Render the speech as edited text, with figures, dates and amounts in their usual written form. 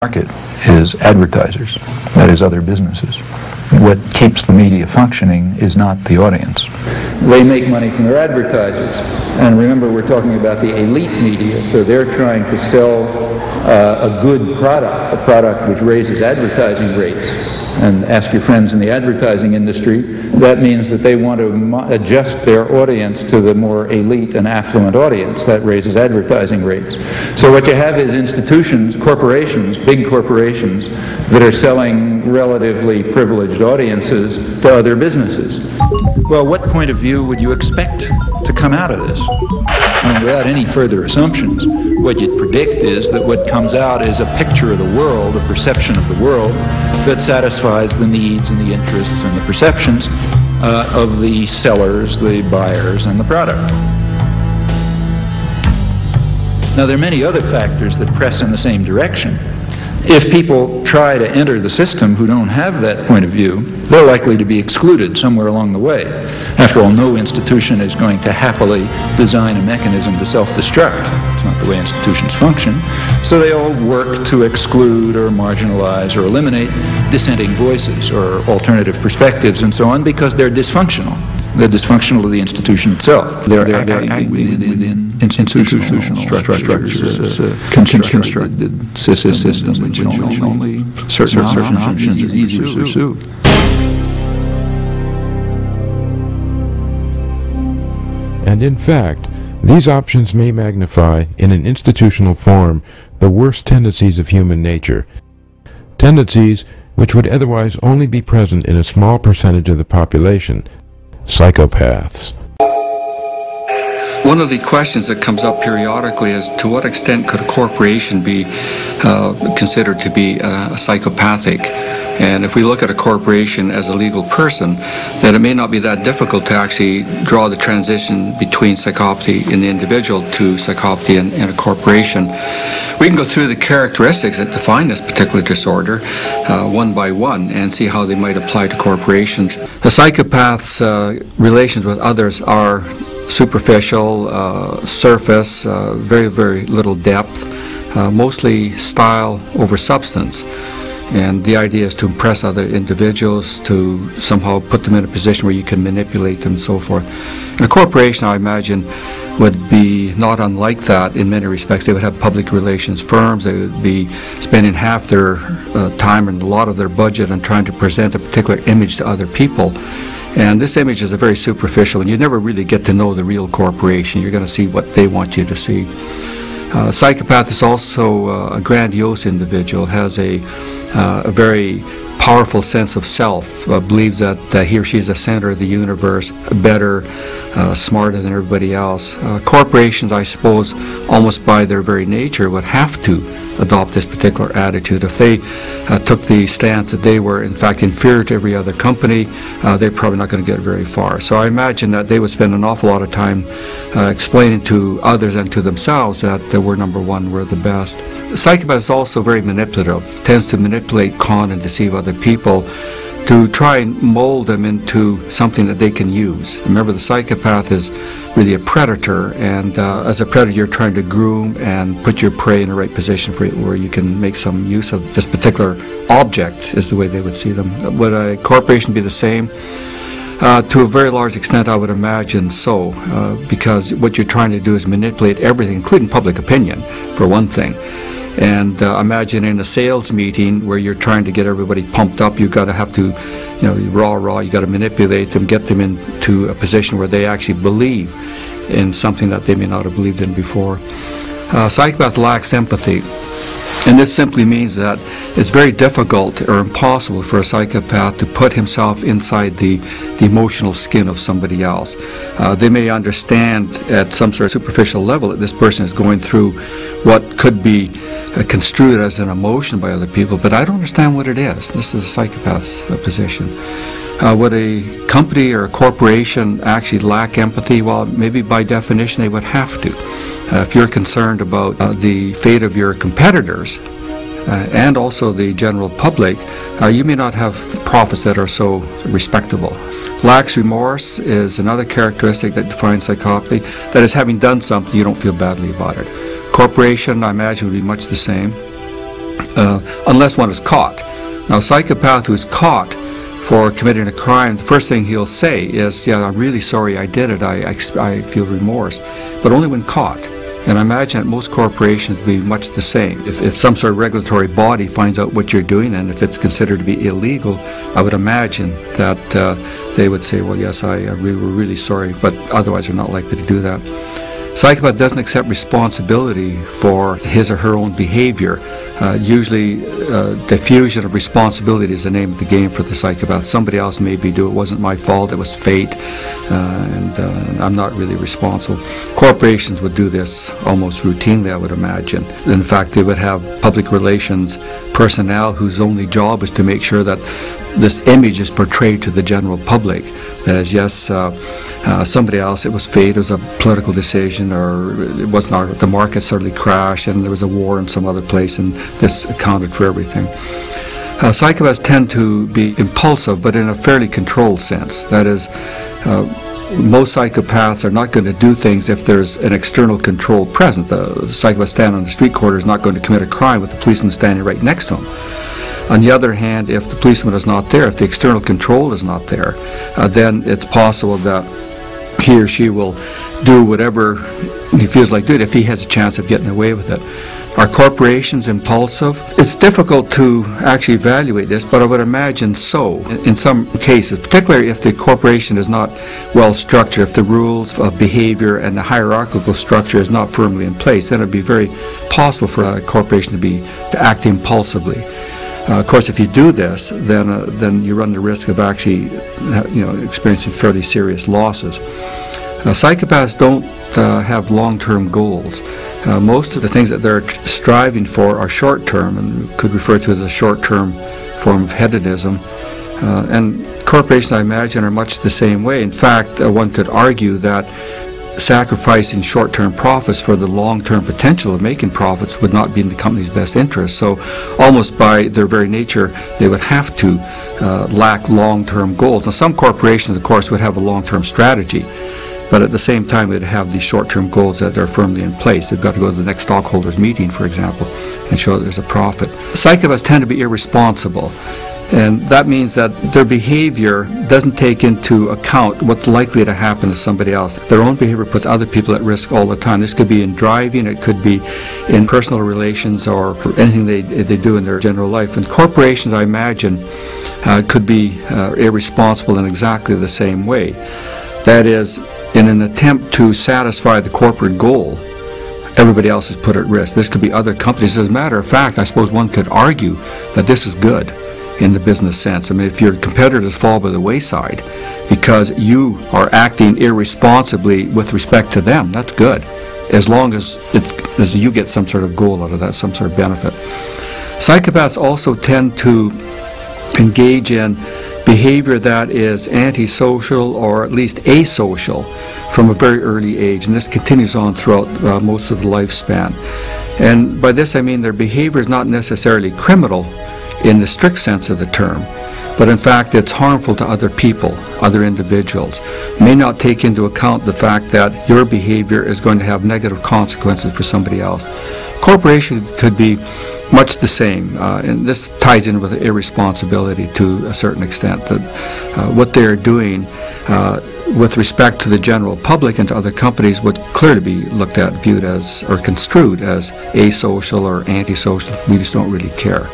market is advertisers, that is other businesses. What keeps the media functioning is not the audience. They make money from their advertisers. And remember, we're talking about the elite media, so they're trying to sell a good product, a product which raises advertising rates. And ask your friends in the advertising industry, that means that they want to adjust their audience to the more elite and affluent audience. That raises advertising rates. So what you have is institutions, corporations, big corporations, that are selling relatively privileged audiences to other businesses. Well, what point of view would you expect to come out of this? I mean, without any further assumptions, what you'd predict is that what comes out is a picture of the world, a perception of the world that satisfies the needs and the interests and the perceptions of the sellers, the buyers, and the product. Now, there are many other factors that press in the same direction. If people try to enter the system who don't have that point of view, they're likely to be excluded somewhere along the way. After all, no institution is going to happily design a mechanism to self-destruct. It's not the way institutions function. So they all work to exclude or marginalize or eliminate dissenting voices or alternative perspectives and so on because they're dysfunctional. They're dysfunctional to the institution itself. They're acting within institutional structures, constructed systems which only certain options are easy to pursue. And in fact, these options may magnify, in an institutional form, the worst tendencies of human nature. Tendencies which would otherwise only be present in a small percentage of the population. Psychopaths. One of the questions that comes up periodically is to what extent could a corporation be considered to be psychopathic? And if we look at a corporation as a legal person, then it may not be that difficult to actually draw the transition between psychopathy in the individual to psychopathy in a corporation. We can go through the characteristics that define this particular disorder one by one and see how they might apply to corporations. The psychopath's relations with others are superficial, surface, very, very little depth, mostly style over substance. And the idea is to impress other individuals, to somehow put them in a position where you can manipulate them and so forth. And a corporation, I imagine, would be not unlike that in many respects. They would have public relations firms. They would be spending half their time and a lot of their budget on trying to present a particular image to other people. And this image is a very superficial, and you never really get to know the real corporation. You're going to see what they want you to see. A psychopath is also a grandiose individual, has a very powerful sense of self, believes that he or she is the center of the universe, better, smarter than everybody else. Corporations, I suppose, almost by their very nature, would have to adopt this particular attitude. If they took the stance that they were in fact inferior to every other company, they're probably not going to get very far. So I imagine that they would spend an awful lot of time explaining to others and to themselves that we're number one, we're the best. The psychopath is also very manipulative, tends to manipulate, con, and deceive other people to try and mold them into something that they can use. Remember, the psychopath is really a predator, and as a predator you're trying to groom and put your prey in the right position for it, where you can make some use of this particular object, is the way they would see them. Would a corporation be the same? To a very large extent, I would imagine so, because what you're trying to do is manipulate everything, including public opinion, for one thing. And imagine in a sales meeting where you're trying to get everybody pumped up, you've got to have to, raw, you got to manipulate them, get them into a position where they actually believe in something that they may not have believed in before. Psychopath lacks empathy. And this simply means that it's very difficult or impossible for a psychopath to put himself inside the emotional skin of somebody else. They may understand at some sort of superficial level that this person is going through what could be construed as an emotion by other people, but I don't understand what it is. This is a psychopath's position. Would a company or a corporation actually lack empathy? Well, maybe by definition they would have to. If you're concerned about the fate of your competitors and also the general public, you may not have profits that are so respectable. Lacks remorse is another characteristic that defines psychopathy. That is, having done something, you don't feel badly about it. Corporation, I imagine, would be much the same. unless one is caught. Now, a psychopath who's caught for committing a crime, the first thing he'll say is, yeah, I'm really sorry I did it, I feel remorse, but only when caught. And I imagine that most corporations will be much the same. If some sort of regulatory body finds out what you're doing, and if it's considered to be illegal, I would imagine that they would say, well, yes, we're really sorry, but otherwise they're not likely to do that. Psychopath doesn't accept responsibility for his or her own behavior. Usually diffusion of responsibility is the name of the game for the psychopath. Somebody else made me do it. It wasn't my fault, it was fate, and I'm not really responsible. Corporations would do this almost routinely, I would imagine. In fact, they would have public relations personnel whose only job is to make sure that this image is portrayed to the general public. That is, yes, somebody else, it was fate, it was a political decision, or it wasn't the market suddenly crashed and there was a war in some other place, and this accounted for everything. Psychopaths tend to be impulsive, but in a fairly controlled sense. That is, most psychopaths are not going to do things if there's an external control present. The psychopath standing on the street corner is not going to commit a crime with the policeman standing right next to him. On the other hand, if the policeman is not there, if the external control is not there, then it's possible that he or she will do whatever he feels like doing if he has a chance of getting away with it. Are corporations impulsive? It's difficult to actually evaluate this, but I would imagine so in some cases, particularly if the corporation is not well structured, if the rules of behavior and the hierarchical structure is not firmly in place, then it would be very possible for a corporation to act impulsively. Of course, if you do this, then you run the risk of actually, experiencing fairly serious losses. Psychopaths don't have long-term goals. Most of the things that they're striving for are short-term, and could refer to as a short-term form of hedonism. And corporations, I imagine, are much the same way. In fact, one could argue that sacrificing short-term profits for the long-term potential of making profits would not be in the company's best interest. So almost by their very nature, they would have to lack long-term goals. Now, some corporations, of course, would have a long-term strategy, but at the same time, they'd have these short-term goals that are firmly in place. They've got to go to the next stockholders meeting, for example, and show that there's a profit. Psychopaths tend to be irresponsible. And that means that their behavior doesn't take into account what's likely to happen to somebody else. Their own behavior puts other people at risk all the time. This could be in driving, it could be in personal relations, or anything they do in their general life. And corporations, I imagine, could be irresponsible in exactly the same way. That is, in an attempt to satisfy the corporate goal, everybody else is put at risk. This could be other companies. As a matter of fact, I suppose one could argue that this is good in the business sense. I mean, if your competitors fall by the wayside because you are acting irresponsibly with respect to them, that's good, as long as you get some sort of goal out of that, some sort of benefit. Psychopaths also tend to engage in behavior that is antisocial or at least asocial from a very early age, and this continues on throughout most of the lifespan. And by this I mean their behavior is not necessarily criminal in the strict sense of the term, but in fact it's harmful to other people, other individuals. May not take into account the fact that your behavior is going to have negative consequences for somebody else. Corporations could be much the same, and this ties in with irresponsibility to a certain extent, that what they're doing with respect to the general public and to other companies would clearly be looked at, viewed as, or construed as asocial or antisocial. We just don't really care.